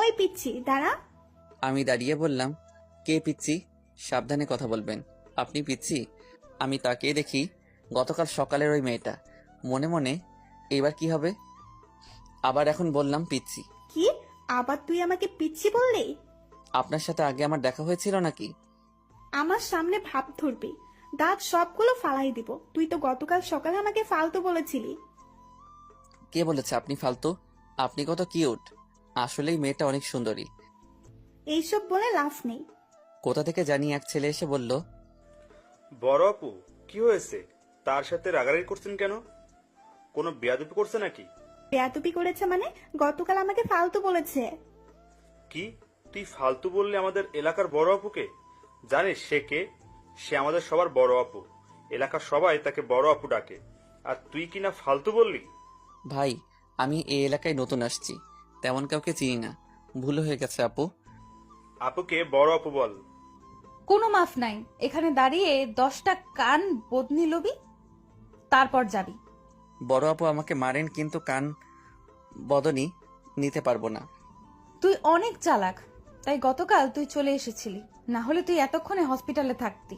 ওই পিচ্ছি দাঁড়া। আমি দাঁড়িয়ে বললাম, কে পিচ্ছি? সাবধানে কথা বলবেন। আপনি পিচ্ছি? আমি তাকিয়ে দেখি গতকাল সকালের ওই মেয়েটা। মনে মনে এবার কি হবে? আবার এখন বললাম পিচ্ছি। কি? আবার তুই আমাকে পিচ্ছি বললি? আপনার সাথে আগে আমার দেখা হয়েছিল নাকি? আমার সামনে ভাব ধরবি, দাঁত সবগুলো ফালাই দিব। তুই তো গতকাল সকালে আমাকে ফালতু বলেছিলি। কে বলেছে আপনি ফালতু? আপনি কত কিউট। আসলেই মেয়েটা অনেক সুন্দরী। এইসব বলে লাভ নেই। কোথা থেকে জানি এক ছেলে এসে বলল, বড় আপু, কি হয়েছে? তার সাথে রাগারাগি করছেন কেন? কোনো বেয়াদবি করছে নাকি? বেয়াদবি করেছে মানে? গতকাল আমাকে ফালতু বলেছে। কি? তুই ফালতু বললে আমাদের এলাকার বড় আপুকে? জানিস সে কে? সে আমাদের সবার বড় আপু। এলাকার সবাই তাকে বড় আপু ডাকে। আর তুই কিনা ফালতু বললি? ভাই আমি এই এলাকায় নতুন আসছি, তেমন কাউকে চিনি না, ভুল হয়ে গেছে আপু। আপুকে বড় আপু বল। কোনো মাফ নাই। এখানে দাঁড়িয়ে 10টা কান বদনি লবি, তারপর যাবি। বড় আপু আমাকে মারেন, কিন্তু কান বদনি নিতে পারবো না। তুই অনেক চালাক, তাই গতকাল তুই চলে এসেছিলি, না হলে তুই এতক্ষণে হসপিটালে থাকতি।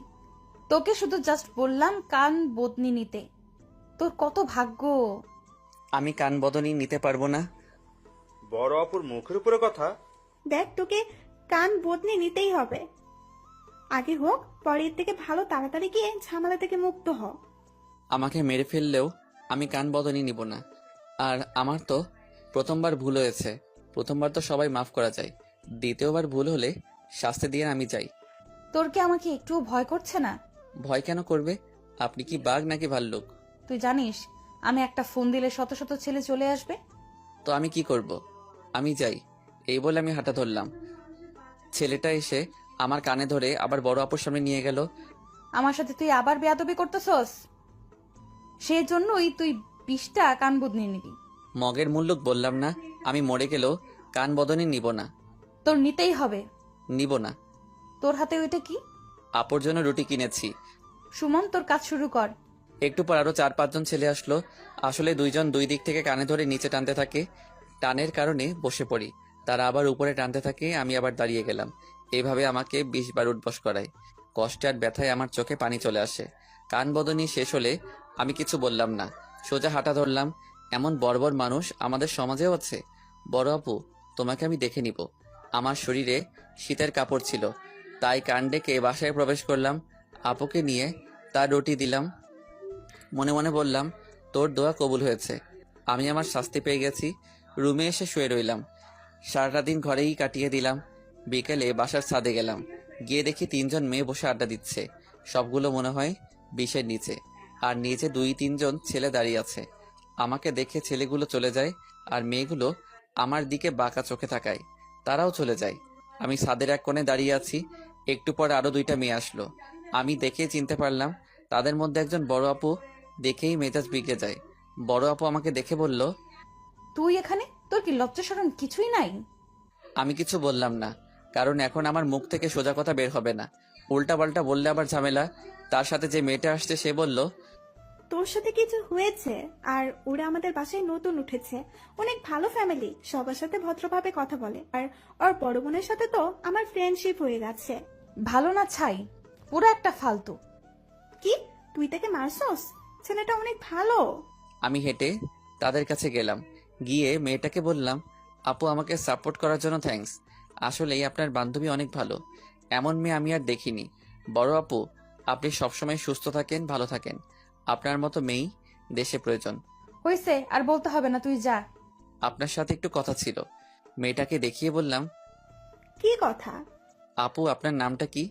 তোকে শুধু জাস্ট বললাম কান বদনি নিতে। তোর কত ভাগ্য। আমি কান বদনি নিতে পারবো না। বড় আপুর মুখের উপরে কথা। দেখ, তোকে কান বদনি নিতেই হবে। আগে হোক, পরের থেকে ভালো তাড়াতাড়ি গিয়ে ঝামেলা থেকে মুক্ত হ। আমাকে মেরে ফেললেও আমি কান বদনি নিব না। আর আমার তো প্রথমবার ভুল হয়েছে, প্রথমবার তো সবাই মাফ করা যায়, দ্বিতীয়বার ভুল হলে শাস্তি দিয়ে আমি যাই। তোর কি আমাকে একটুও ভয় করছে না? ভয় কেন করবে? আপনি কি বাঘ নাকি ভাল্লুক? তুই জানিস আমি একটা ফোন দিলে শত শত ছেলে চলে আসবে। তো আমি কি করব? আমি যাই। এই বলে আমি হাঁটা ধরলাম। ছেলেটা এসে আমার কানে ধরে আবার বড় আপুর সামনে নিয়ে গেল। আমার সাথে তুই আবার বেয়াদবি করতেছস, সেই জন্যই তুই 20টা কান বদনি নিবি। মগের মুল্লুক বললাম না, আমি মরে গেলেও কান বদনি নিব না। তোর নিতেই হবে। নিব না। তোর হাতে ওইটা কি? আপুর জন্য রুটি কিনেছি। সুমন, তোর কাজ শুরু কর। একটু পর আরো 4-5 জন ছেলে আসলো। আসলে দুইজন দুই দিক থেকে কানে ধরে নিচে টানতে থাকে। টানের কারণে বসে পড়ি, তারা আবার উপরে টানতে থাকে, আমি আবার দাঁড়িয়ে গেলাম। এইভাবে আমাকে 20 বার উঠবস করায়। কষ্টে আর ব্যথায় আমার চোখে পানি চলে আসে। কান বদনি শেষ হলে আমি কিছু বললাম না, সোজা হাঁটা ধরলাম। এমন বর্বর মানুষ আমাদের সমাজেও আছে। বড় আপু, তোমাকে আমি দেখে নিব। আমার শরীরে শীতের কাপড় ছিল, তাই কান ডেকে বাসায় প্রবেশ করলাম। আপুকে নিয়ে তার রুটি দিলাম। মনে মনে বললাম, তোর দোয়া কবুল হয়েছে, আমি আমার শাস্তি পেয়ে গেছি। রুমে এসে শুয়ে রইলাম। সারাটা দিন ঘরেই কাটিয়ে দিলাম। বিকেলে বাসার ছাদে গেলাম, গিয়ে দেখি 3জন মেয়ে বসে আড্ডা দিচ্ছে। সবগুলো মনে হয় বিষের নিচে, আর নিচে 2-3 জন ছেলে দাঁড়িয়ে আছে। আমাকে দেখে ছেলেগুলো চলে যায়, আর মেয়েগুলো আমার দিকে বাঁকা চোখে তাকায়। তারাও চলে যায়। আমি ছাদের এক কোণে দাঁড়িয়ে আছি। একটু পর আরো 2টা মেয়ে আসলো। আমি দেখে চিনতে পারলাম তাদের মধ্যে একজন বড় আপু। দেখেই মেজাজ বিগড়ে যায়। বড় আপু আমাকে দেখে বলল, তুই এখানে? তোর কি লজ্জা শরম কিছুই নাই? আমি কিছু বললাম না, কারণ এখন আমার মুখ থেকে সোজা কথা বের হবে না। উল্টা পাল্টা বললে আবার ঝামেলা। তার সাথে যে মেয়েটা আসছে সে বলল, তোর সাথে কিছু হয়েছে? আর ওরা আমাদের বাসায় নতুন উঠেছে, অনেক ভালো ফ্যামিলি, সবার সাথে ভদ্রভাবে কথা বলে। আর ওর বড় বোনের সাথে তো আমার ফ্রেন্ডশিপ হয়ে গেছে। ভালো না ছাই, পুরো একটা ফালতু। কি? তুই তাকে মারছস? ছেলেটা অনেক ভালো। আমি হেঁটে তাদের কাছে গেলাম। গিয়ে মেয়েটাকে বললাম, আপু আমাকে সাপোর্ট করার জন্য থ্যাঙ্কস। আসলেই আপনার বান্ধবী অনেক ভালো, এমন মেয়ে আমি আর দেখিনি। বড় আপু, আপনি সবসময় সুস্থ থাকেন, ভালো থাকেন। আপনার মতো মেয়েই দেশে প্রয়োজন। হয়েছে, আর বলতে হবে না, তুই যা। আপনার সাথে একটু কথা ছিল। মেয়েটাকে দেখিয়ে বললাম, কি কথা? আপু আপনার নামটা কি?